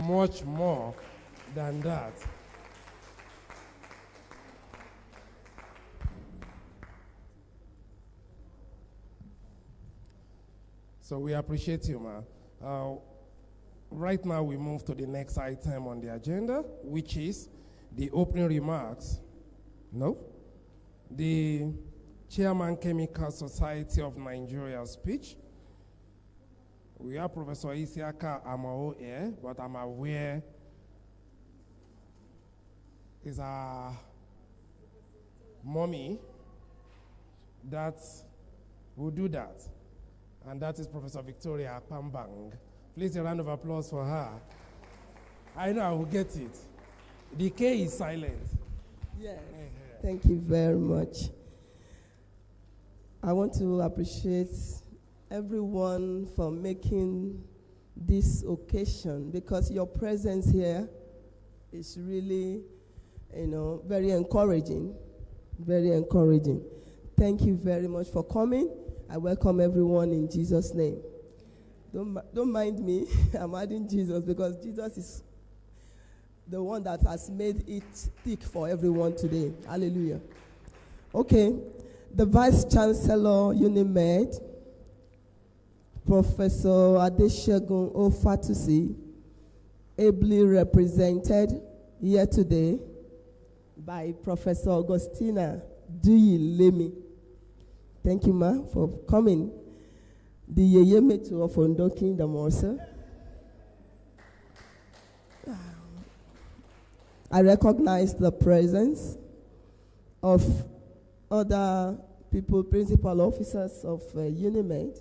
much more than that. So we appreciate you, ma. Right now, we move to the next item on the agenda, which is the opening remarks. No? The Chairman Chemical Society of Nigeria speech. We have Professor Isiaka Amao here, but I'm aware is our mommy that will do that. And that is Professor Victoria Pambang. Please a round of applause for her. I know I will get it. The K is silent. Yes. Thank you very much. I want to appreciate everyone for making this occasion, because your presence here is really, very encouraging. Very encouraging. Thank you very much for coming. I welcome everyone in Jesus' name. Don't mind me. I'm adding Jesus because Jesus is the one that has made it thick for everyone today. Hallelujah. Okay. The Vice Chancellor, UNIMED, Professor Adeshegun Ofatusi, ably represented here today by Professor Augustina Duyilemi. Thank you, ma, for coming. The Yeyemetu of Ondo Kingdom also. I recognize the presence of other people, principal officers of UNIMED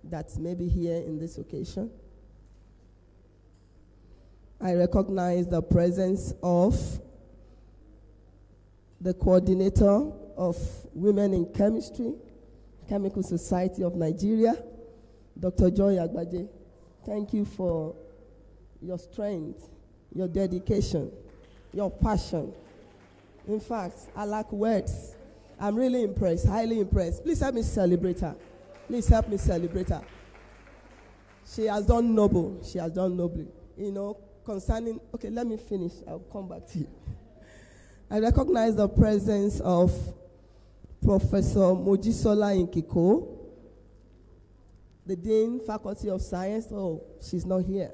that may be here in this occasion. I recognize the presence of the coordinator of Women in Chemistry, Chemical Society of Nigeria, Dr. Joy Agbaje. Thank you for your strength, your dedication, your passion. In fact, I lack words. I'm really impressed, highly impressed. Please help me celebrate her. Please help me celebrate her. She has done noble. She has done nobly. Concerning, okay, let me finish. I'll come back to you. I recognize the presence of Professor Mojisola Nkiko, the Dean, Faculty of Science. Oh, she's not here.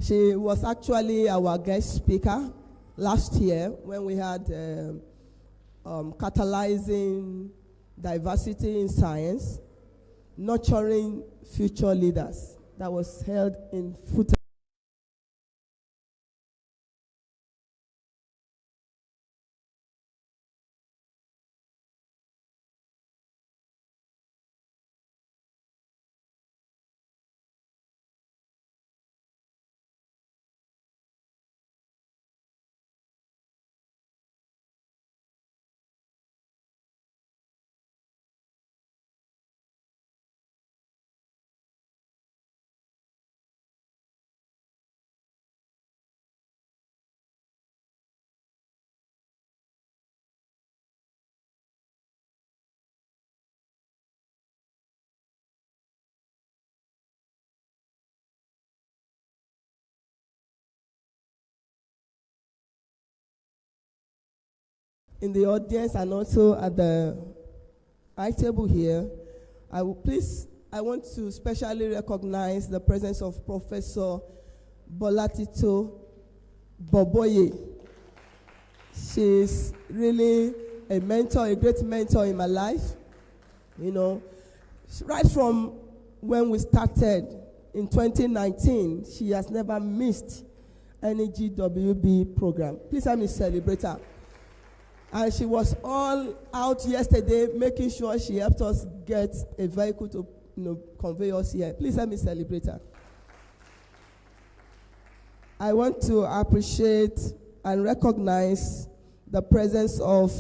She was actually our guest speaker last year when we had catalyzing diversity in science, nurturing future leaders. That was held in Futa. In the audience and also at the high table here, I want to specially recognize the presence of Professor Bolatito Boboye. She's really a mentor, a great mentor in my life. Right from when we started in 2019, she has never missed any GWB program. Please help me celebrate her. And she was all out yesterday making sure she helped us get a vehicle to convey us here. Please help me celebrate her. I want to appreciate and recognize the presence of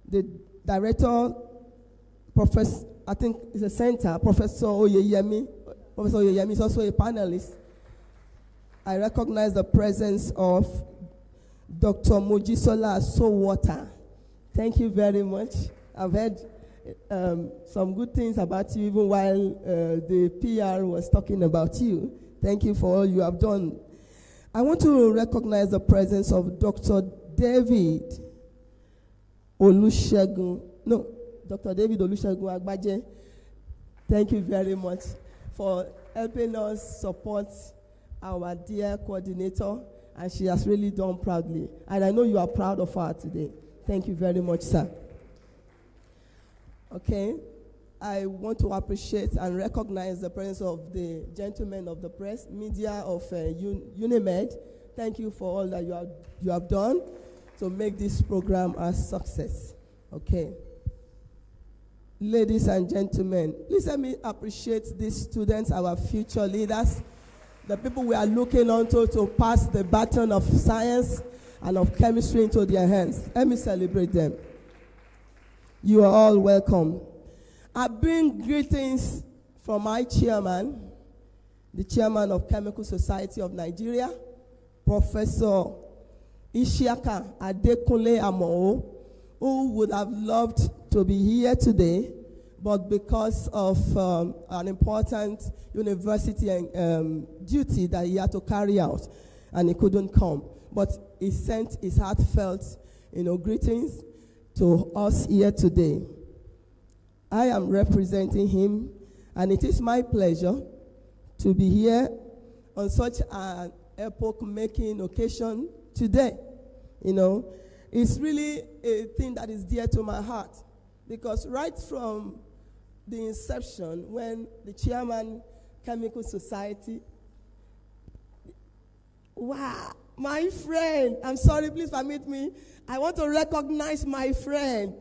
the director, Professor, I think it's a center, Professor Oyeyemi. Professor Oyeyemi is also a panelist. I recognize the presence of Dr. Mojisola Sowota. Thank you very much. I've heard some good things about you even while the PR was talking about you. Thank you for all you have done. I want to recognize the presence of Dr. David Olusegun. No, Dr. David Olusegun Agbaje. Thank you very much for helping us support our dear coordinator, and she has really done proudly. And I know you are proud of her today. Thank you very much, sir. Okay, I want to appreciate and recognize the presence of the gentlemen of the press, media of UNIMED. Thank you for all that you have done to make this program a success. Okay. Ladies and gentlemen, please let me appreciate these students, our future leaders, the people we are looking onto to pass the baton of science and of chemistry into their hands. Let me celebrate them. You are all welcome. I bring greetings from my chairman, the chairman of Chemical Society of Nigeria, Professor Isiaka Adekunle Amao, who would have loved to be here today, but because of an important university and duty that he had to carry out, and he couldn't come. But he sent his heartfelt, greetings to us here today. I am representing him, and it is my pleasure to be here on such an epoch-making occasion today. It's really a thing that is dear to my heart, because right from the inception, when the chairman, Chemical Society, wow, my friend, I'm sorry, please permit me. I want to recognize my friend,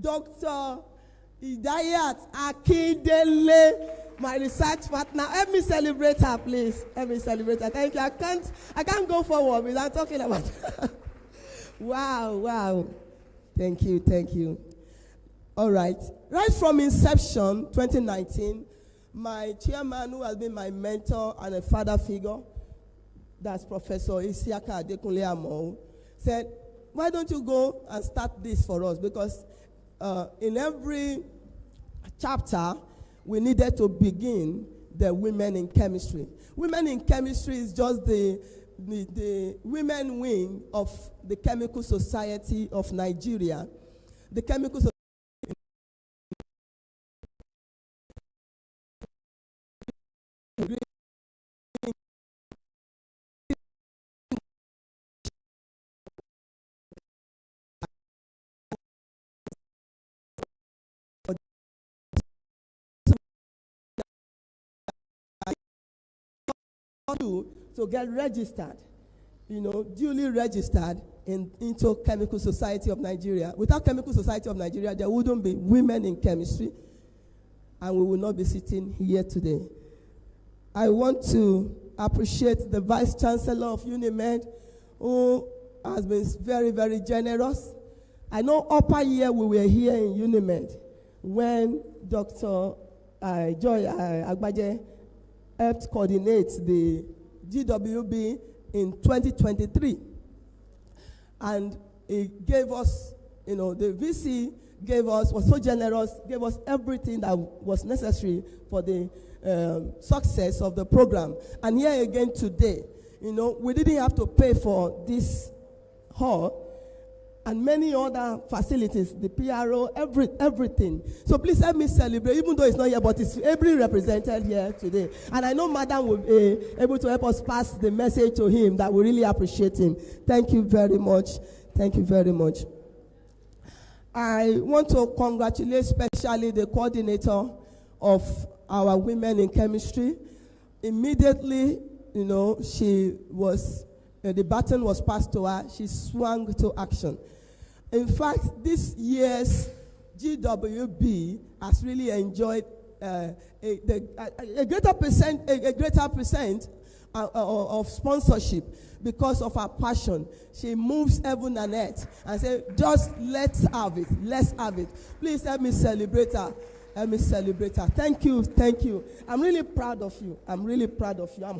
Dr. Idayat Akindele, my research partner. Help me celebrate her, please. Help me celebrate her. Thank you. I can't go forward without talking about her. Wow. Thank you. All right. Right from inception, 2019, my chairman, who has been my mentor and a father figure, that's Professor Isiaka Adekunle Amao, said, why don't you go and start this for us? Because in every chapter, we needed to begin the women in chemistry. Women in chemistry is just the women wing of the Chemical Society of Nigeria. The Chemical Society to get registered, duly registered into Chemical Society of Nigeria. Without Chemical Society of Nigeria, there wouldn't be women in chemistry, and we will not be sitting here today. I want to appreciate the Vice Chancellor of UNIMED, who has been very, very generous. I know upper year we were here in UNIMED when Dr. Joy Agbaje helped coordinate the GWB in 2023. And he gave us, the VC was so generous, gave us everything that was necessary for the success of the program. And here again today, we didn't have to pay for this hall and many other facilities, the PRO, everything. So please help me celebrate, even though it's not here, but it's ably represented here today. And I know Madam will be able to help us pass the message to him that we really appreciate him. Thank you very much. Thank you very much. I want to congratulate especially the coordinator of our women in chemistry. Immediately, she was, the baton was passed to her, she swung to action. In fact, this year's GWB has really enjoyed a greater percent of sponsorship because of her passion. She moves heaven and earth and says, just let's have it. Please help me celebrate her. Thank you. I'm really proud of you. I'm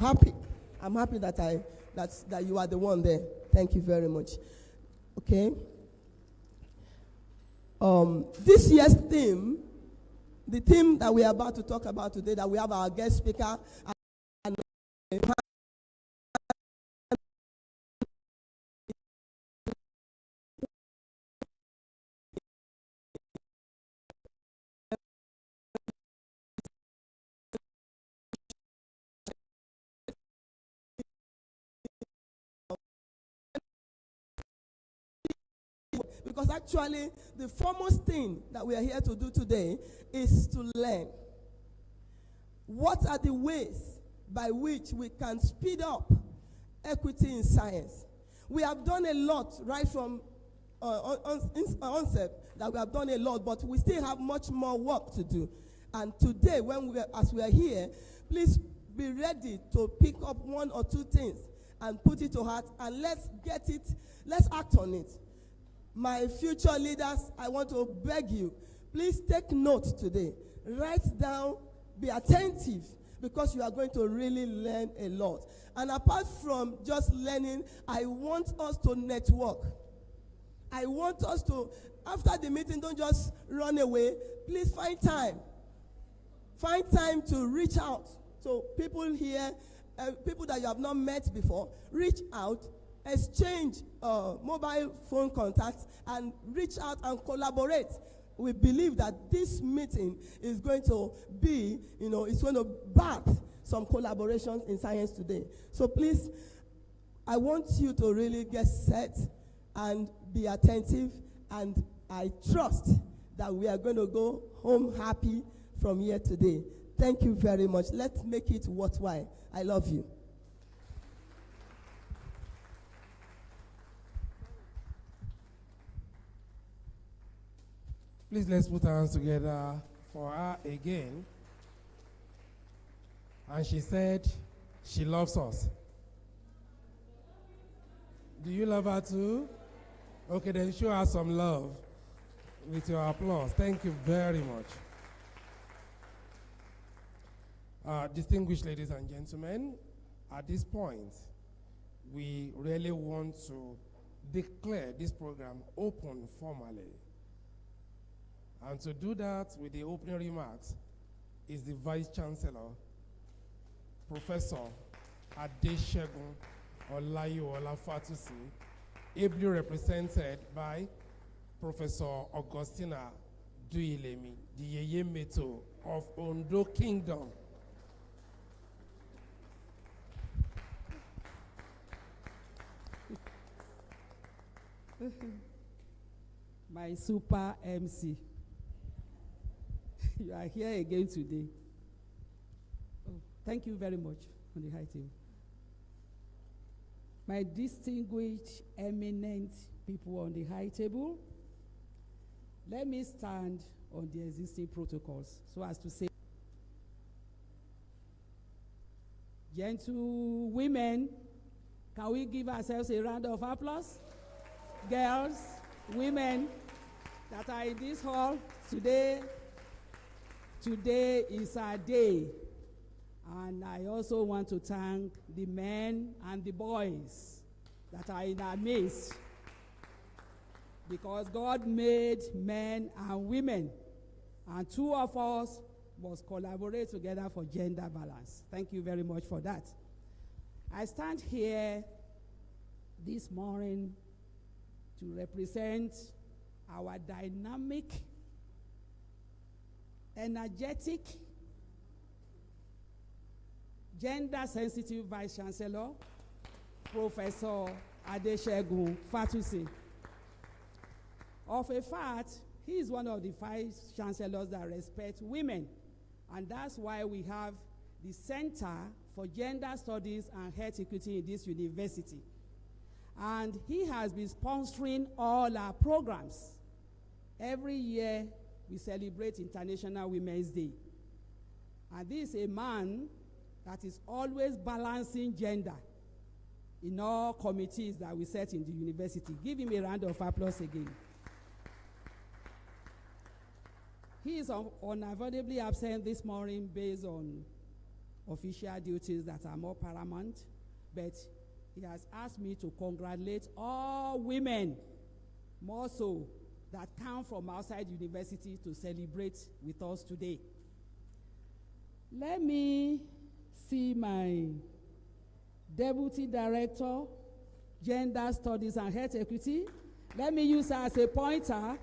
happy that you are the one there. Thank you very much. Okay. This year's theme, the theme that we are about to talk about today, that we have our guest speaker and because actually the foremost thing that we are here to do today is to learn. What are the ways by which we can speed up equity in science? We have done a lot right from onset, that we have done a lot, but we still have much more work to do. And today, as we are here, please be ready to pick up one or two things and put it to heart, and let's act on it. My future leaders, I want to beg you, please take note today. Write down, be attentive, because you are going to really learn a lot. And apart from just learning, I want us to network. I want us to, after the meeting, don't just run away. Please find time. Find time to reach out to people here, people that you have not met before. Reach out, exchange mobile phone contacts, and reach out and collaborate. We believe that this meeting is going to be, it's going to birth some collaborations in science today. So please, I want you to really get set and be attentive, and I trust that we are going to go home happy from here today. Thank you very much. Let's make it worthwhile. I love you. Please, let's put our hands together for her again. And she said she loves us. Do you love her too? Okay, then show her some love with your applause. Thank you very much. Distinguished ladies and gentlemen, at this point, we really want to declare this program open formally. And to do that with the opening remarks is the Vice Chancellor, Professor Adeshegun Olayiwola Fatusi, ably represented by Professor Augustina Duilemi, the Yeye Meto of Ondo Kingdom. My super MC. You are here again today. Oh, thank you very much on the high table. My distinguished, eminent people on the high table, let me stand on the existing protocols so as to say, gentle women, can we give ourselves a round of applause? Girls, women that are in this hall today is our day. And I also want to thank the men and the boys that are in our midst, because God made men and women, and two of us must collaborate together for gender balance. Thank you very much for that. I stand here this morning to represent our dynamic, energetic, gender-sensitive Vice Chancellor, Professor Adeshegun Fatusi. Of a fact, he is one of the Vice Chancellors that respect women, and that's why we have the Center for Gender Studies and Health Equity in this university. And he has been sponsoring all our programs. Every year, we celebrate International Women's Day. And this is a man that is always balancing gender in all committees that we set in the university. Give him a round of applause again. He is unavoidably absent this morning based on official duties that are more paramount, but he has asked me to congratulate all women, more so, that come from outside university to celebrate with us today. Let me see my Deputy Director, Gender Studies and Health Equity. Let me use her as a pointer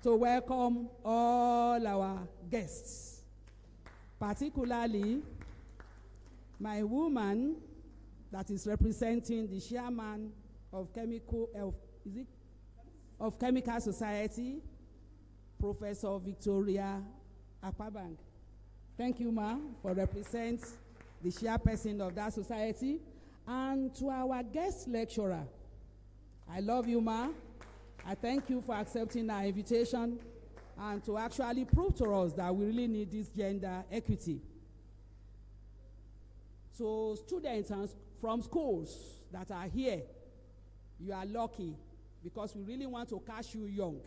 to welcome all our guests, particularly my woman that is representing the chairman of chemical health, is it? of Chemical Society, Professor Victoria Akpabang. Thank you, ma, for representing the chairperson of that society. And to our guest lecturer, I love you, ma. I thank you for accepting our invitation and to actually prove to us that we really need this gender equity. So students from schools that are here, you are lucky because we really want to catch you young.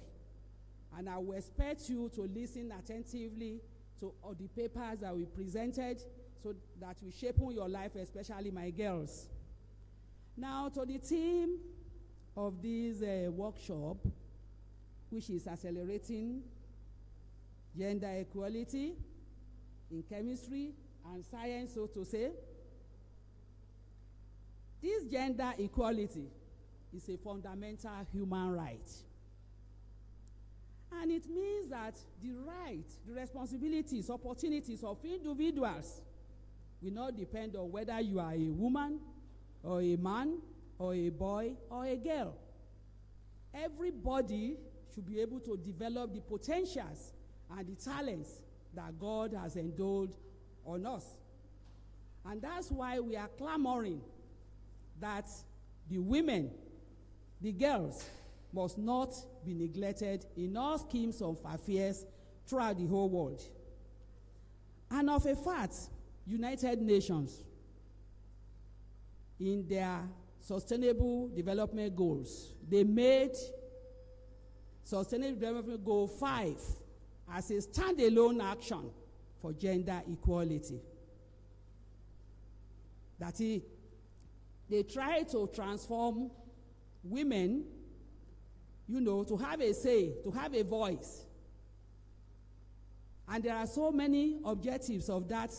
And I will expect you to listen attentively to all the papers that we presented so that will shape your life, especially my girls. Now to the theme of this workshop, which is accelerating gender equality in chemistry and science, so to say. This gender equality is a fundamental human right. And it means that the rights, the responsibilities, opportunities of individuals will not depend on whether you are a woman or a man or a boy or a girl. Everybody should be able to develop the potentials and the talents that God has endowed on us. And that's why we are clamoring that the women, the girls, must not be neglected in all schemes of affairs throughout the whole world. And of a fact, United Nations, in their Sustainable Development Goals, they made Sustainable Development Goal 5 as a standalone action for gender equality. That is, they try to transform women, to have a say, to have a voice. And there are so many objectives of that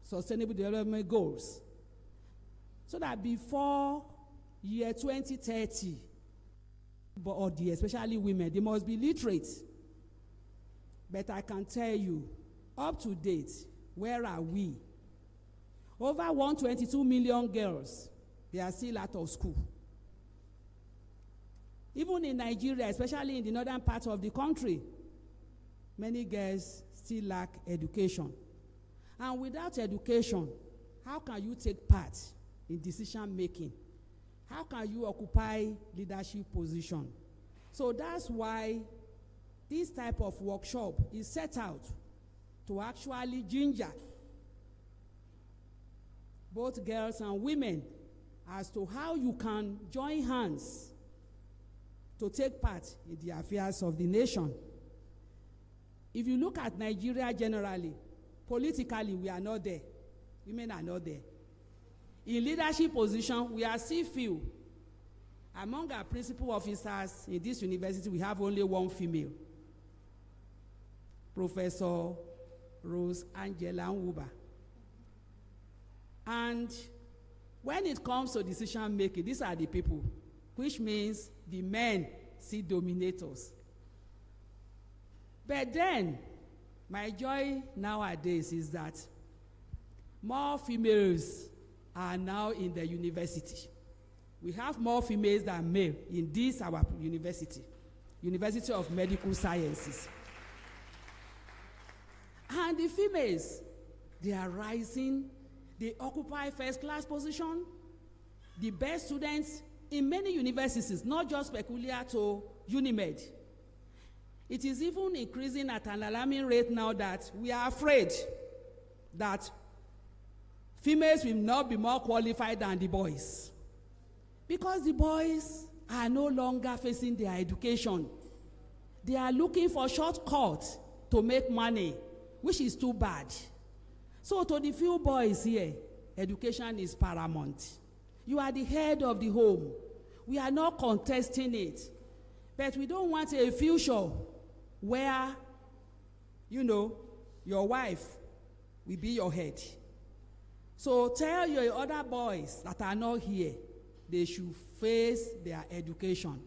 Sustainable Development Goals. So that before year 2030, especially women, they must be literate. But I can tell you, up to date, where are we? Over 122 million girls, they are still out of school. Even in Nigeria, especially in the northern part of the country, many girls still lack education. And without education, how can you take part in decision making? How can you occupy leadership position? So that's why this type of workshop is set out to actually ginger both girls and women as to how you can join hands to take part in the affairs of the nation. If you look at Nigeria generally, politically, we are not there. Women are not there. In leadership position, we are still few. Among our principal officers in this university, we have only one female, Professor Rose Angela Nwuba. And when it comes to decision making, these are the people, which means the men see dominators. But then, my joy nowadays is that more females are now in the university. We have more females than male in this, our university, University of Medical Sciences. And the females, they are rising. They occupy first-class position. The best students in many universities, not just peculiar to UNIMED. It is even increasing at an alarming rate now that we are afraid that females will not be more qualified than the boys. Because the boys are no longer facing their education. They are looking for shortcuts to make money, which is too bad. So to the few boys here, education is paramount. You are the head of the home. We are not contesting it. But we don't want a future where, your wife will be your head. So tell your other boys that are not here, they should face their education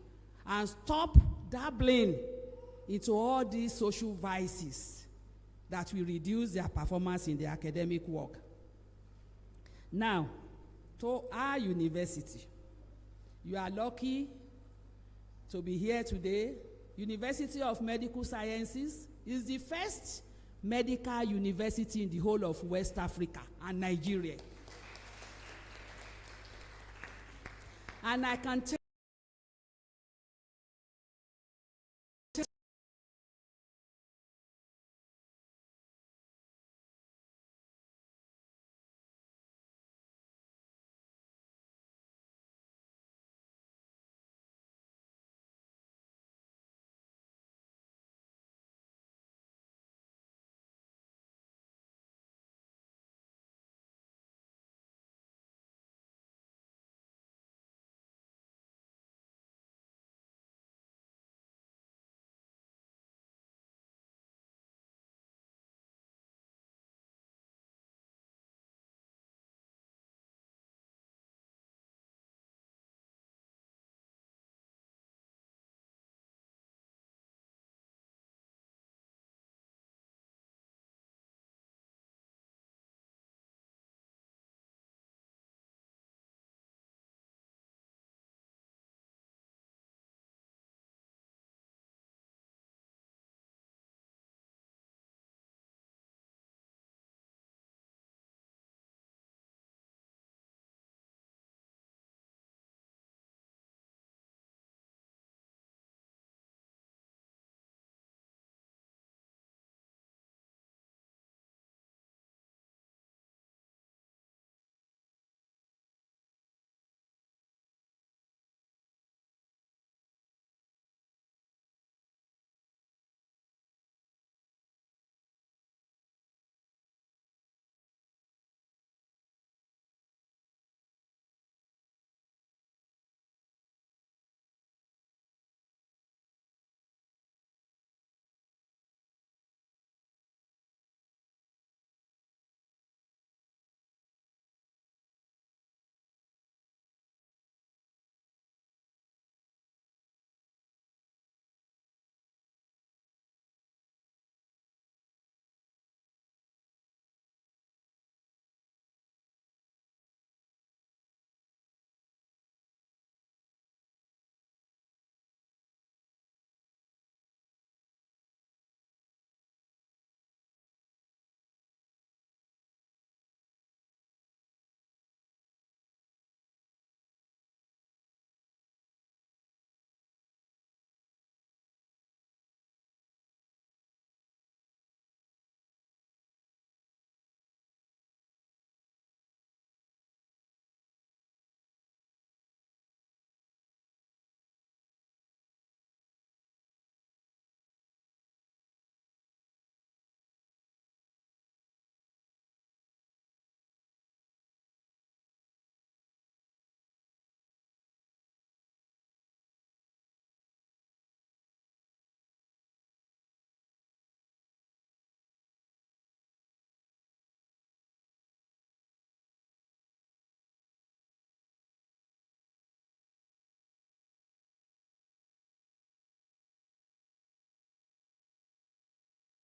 and stop dabbling into all these social vices that will reduce their performance in their academic work. Now, to our university, you are lucky to be here today. University of Medical Sciences is the first medical university in the whole of West Africa and Nigeria. And I can tell